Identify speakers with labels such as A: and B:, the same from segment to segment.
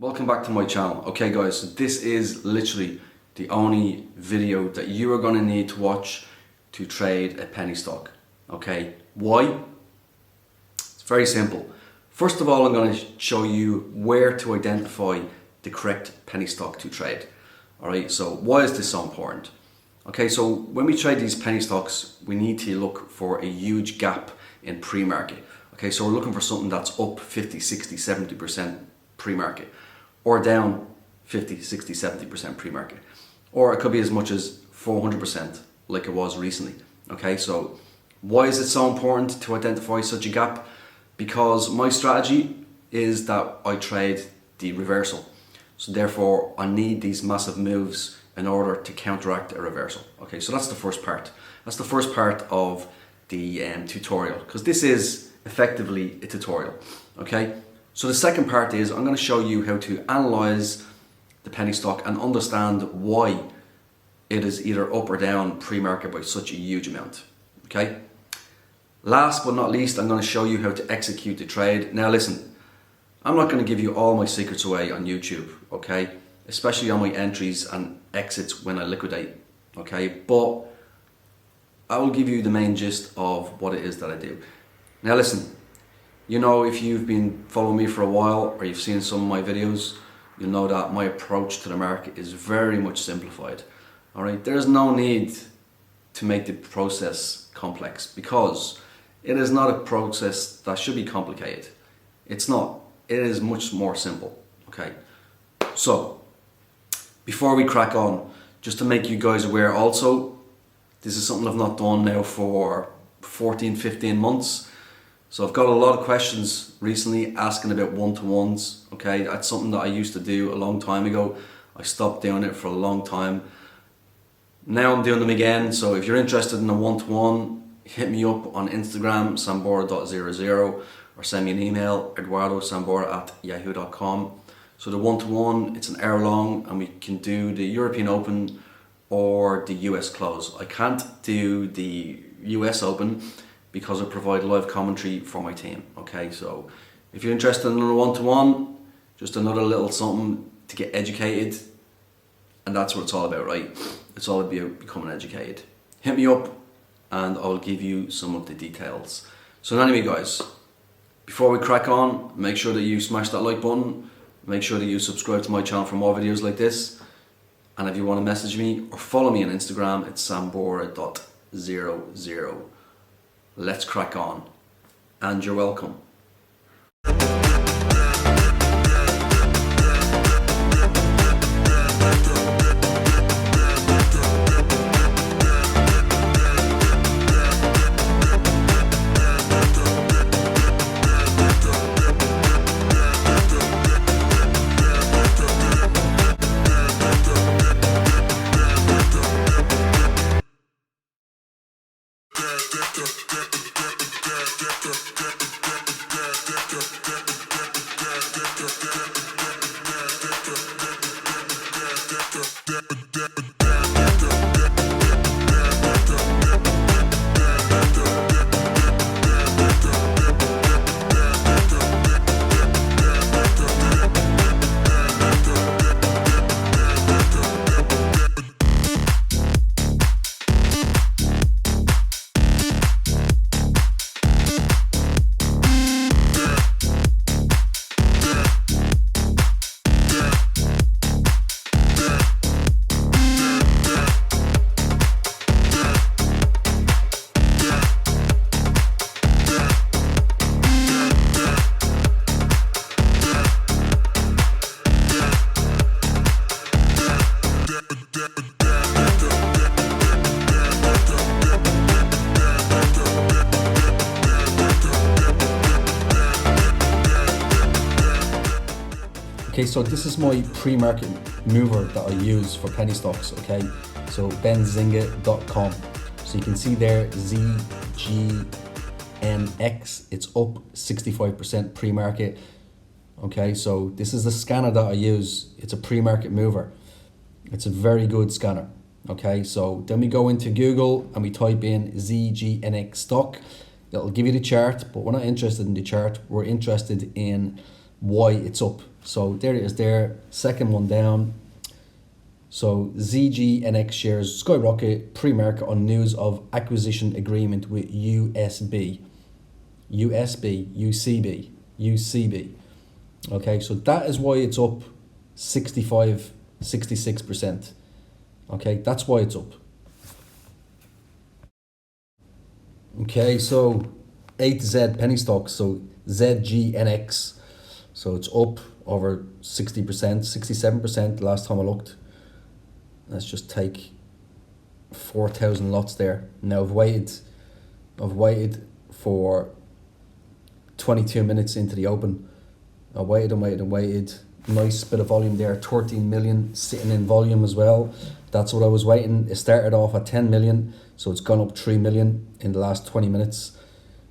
A: Welcome back to my channel. Okay guys, so this is literally the only video that you are going to need to watch to trade a penny stock. Okay, why? It's very simple. First of all, I'm going to show you where to identify the correct penny stock to trade. Alright, so why is this so important? Okay, so when we trade these penny stocks, we need to look for a huge gap in pre-market. Okay, so we're looking for something that's up 50, 60, 70% pre-market, or down 50, 60, 70% pre-market, or it could be as much as 400% like it was recently. Okay, so why is it so important to identify such a gap? Because my strategy is that I trade the reversal. So therefore I need these massive moves in order to counteract a reversal. Okay, so that's the first part. That's the first part of the tutorial, because this is effectively a tutorial. Okay, so the second part is I'm going to show you how to analyze the penny stock and understand why it is either up or down pre-market by such a huge amount. Okay, last but not least, I'm going to show you how to execute the trade. Now listen, I'm not going to give you all my secrets away on YouTube, okay, especially on my entries and exits when I liquidate, okay, but I will give you the main gist of what it is that I do. Now listen, you know, if you've been following me for a while or you've seen some of my videos, you'll know that my approach to the market is very much simplified. Alright, there's no need to make the process complex, because it is not a process that should be complicated. It's not. It is much more simple. Okay, so before we crack on, just to make you guys aware also, this is something I've not done now for 14, 15 months. So I've got a lot of questions recently asking about one-to-ones. Okay, that's something that I used to do a long time ago. I stopped doing it for a long time. Now I'm doing them again. So if you're interested in a one-to-one, hit me up on Instagram, sambora.00, or send me an email, eduardosambora@yahoo.com. So the one-to-one, it's an hour long, and we can do the European Open or the US close. I can't do the US Open because I provide live commentary for my team. Okay, so if you're interested in a one-to-one, just another little something to get educated, and that's what it's all about, right? It's all about becoming educated. Hit me up and I'll give you some of the details. So anyway guys, before we crack on, make sure that you smash that like button, make sure that you subscribe to my channel for more videos like this, and if you want to message me or follow me on Instagram, it's sambora.00. Let's crack on, and you're welcome. Okay, so this is my pre-market mover that I use for penny stocks, okay? So benzinga.com. So you can see there, ZGNX, it's up 65% pre-market. Okay, so this is the scanner that I use. It's a pre-market mover. It's a very good scanner. Okay, so then we go into Google and we type in ZGNX stock. That'll give you the chart, but we're not interested in the chart. We're interested in
B: why it's up. So there it is there, second one down. So ZGNX shares skyrocket pre-market on news of acquisition agreement with UCB. Okay, so that is why it's up 66%. Okay, that's why it's up. Okay, so A to Z penny stocks, so ZGNX. So it's up over 60%, 67% the last time I looked. Let's just take 4,000 lots there. Now I've waited for 22 minutes into the open. I waited. Nice bit of volume there, 13 million sitting in volume as well. That's what I was waiting. It started off at 10 million, so it's gone up 3 million in the last 20 minutes.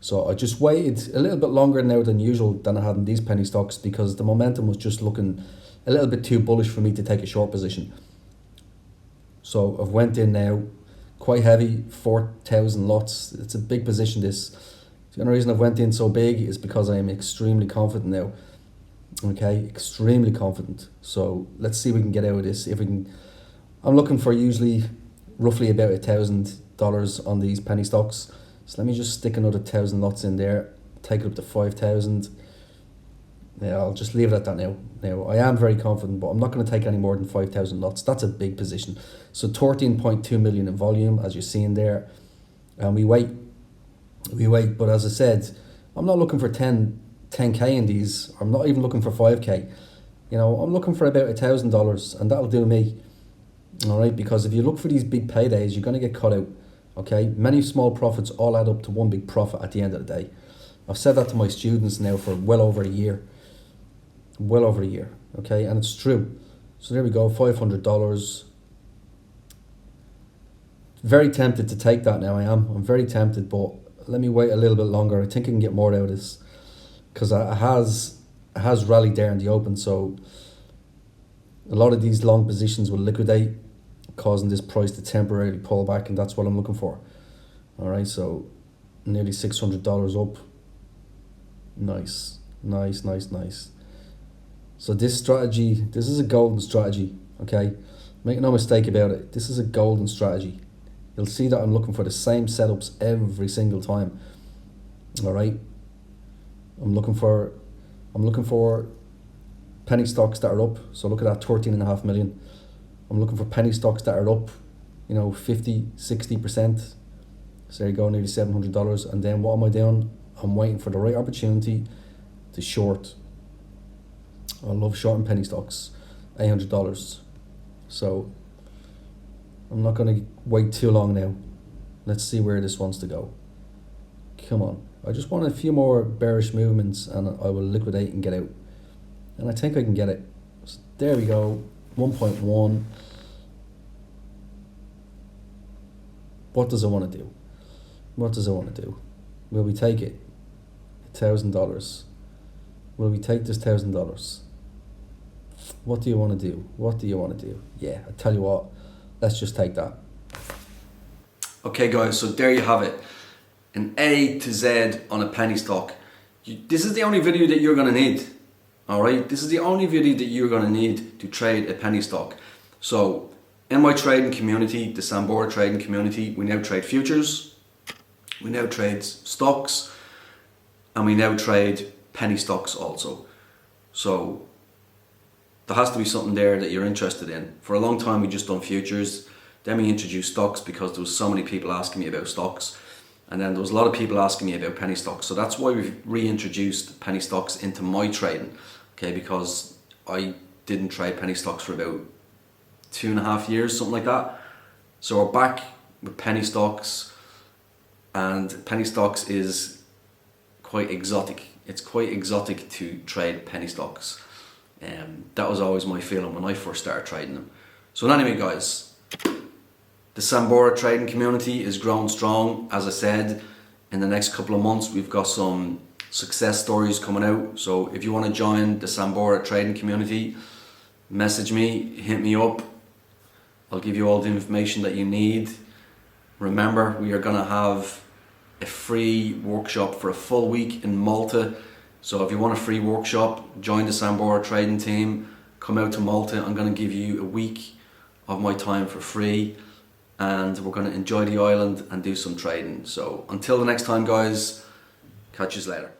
B: So I just waited a little bit longer now than usual than I had in these penny stocks, because the momentum was just looking a little bit too bullish for me to take a short position. So I've went in now, quite heavy, 4,000 lots. It's a big position, this. The only reason I've went in so big is because I am extremely confident now. Okay, extremely confident. So let's see if we can get out of this. If we can, I'm looking for usually roughly about $1,000 on these penny stocks. So let me just stick another 1,000 lots in there, take it up to 5,000. Yeah, I'll just leave it at that now. Now, I am very confident, but I'm not going to take any more than 5,000 lots. That's a big position. So 13.2 million in volume, as you're seeing there. And we wait. But as I said, I'm not looking for 10K in these. I'm not even looking for 5K. You know, I'm looking for about $1,000, and that'll do me. All right, because if you look for these big paydays, you're going to get caught out. Okay, many small profits all add up to one big profit at the end of the day. I've said that to my students now for well over a year. Okay, and it's true. So there we go, $500. Very tempted to take that now. I'm very tempted, but let me wait a little bit longer. I think I can get more out of this, because it has rallied there in the open. So a lot of these long positions will liquidate, causing this price to temporarily pull back, and that's what I'm looking for. All right, so nearly $600 up. Nice. So this strategy, this is a golden strategy, okay? Make no mistake about it. This is a golden strategy. You'll see that I'm looking for the same setups every single time. All right? I'm looking for penny stocks that are up. So look at that, 13.5 million. I'm looking for penny stocks that are up, 50, 60%. So there you go, nearly $700. And then what am I doing? I'm waiting for the right opportunity to short. I love shorting penny stocks, $800. So I'm not going to wait too long now. Let's see where this wants to go. Come on. I just want a few more bearish movements and I will liquidate and get out. And I think I can get it. So there we go, 1.1. What does it want to do? Will we take it? $1,000. Will we take this $1,000? What do you want to do? Yeah, I tell you what, let's just take that. Okay guys, so there you have it. An A to Z on a penny stock. This is the only video that you're going to need. Alright, this is the only video that you're going to need to trade a penny stock. So in my trading community, the Sambora trading community, we now trade futures, we now trade stocks, and we now trade penny stocks also. So there has to be something there that you're interested in. For a long time we just done futures, then we introduced stocks because there was so many people asking me about stocks, and then there was a lot of people asking me about penny stocks. So that's why we've reintroduced penny stocks into my trading, okay, because I didn't trade penny stocks for about 2.5 years, something like that. So we're back with penny stocks, and penny stocks is quite exotic. It's quite exotic to trade penny stocks. That was always my feeling when I first started trading them. So anyway guys, the Sambora trading community is growing strong. As I said, in the next couple of months we've got some success stories coming out. So if you want to join the Sambora trading community, message me, hit me up. I'll give you all the information that you need. Remember, we are going to have a free workshop for a full week in Malta.
A: So if you want a free workshop, join the Sambora trading team, come out to Malta. I'm going to give you a week of my time for free, and we're going to enjoy the island and do some trading. So until the next time, guys, catch you later.